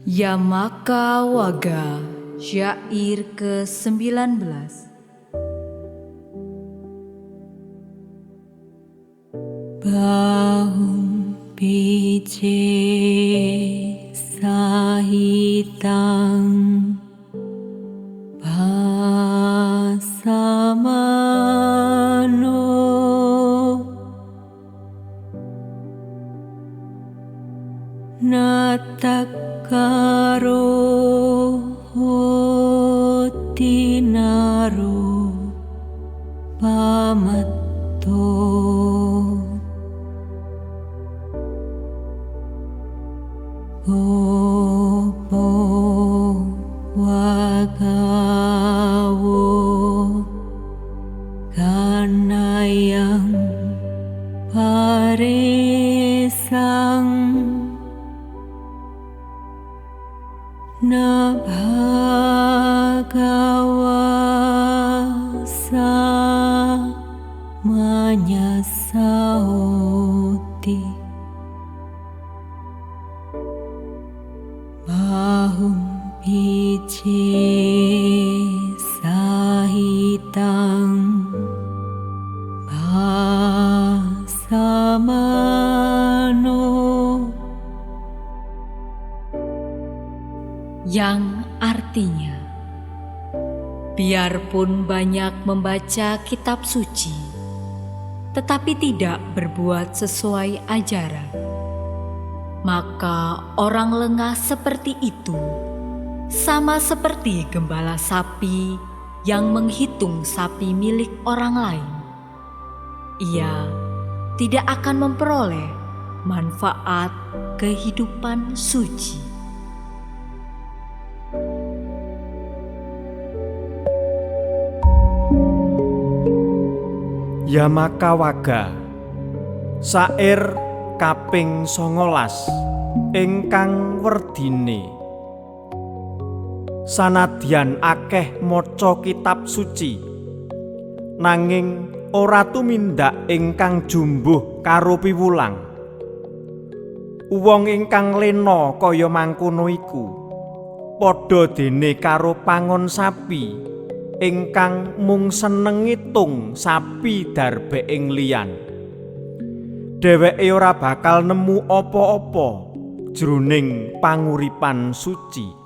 Yamaka Waga, syair ke-19. Bahum pice sahitang basamano natakaro hotinaro pamatto Opo wagawo kanayang paresang na bhagawa sa manyasaoti Bahum pice sahitang basamano, yang artinya, biarpun banyak membaca kitab suci, tetapi tidak berbuat sesuai ajaran, maka orang lengah seperti itu sama seperti gembala sapi yang menghitung sapi milik orang lain. Ia tidak akan memperoleh manfaat kehidupan suci. Yamaka Waga, syair kaping 19 ingkang werdine. Sanadyan akeh maca kitab suci, nanging ora tumindak ingkang jumbuh karo piwulang. Wong ingkang lena kaya mangkono iku padha dene karo pangon sapi ingkang mung seneng ngitung sapi darbek ing liyan. Dheweke ora bakal nemu apa-apa jroning panguripan suci.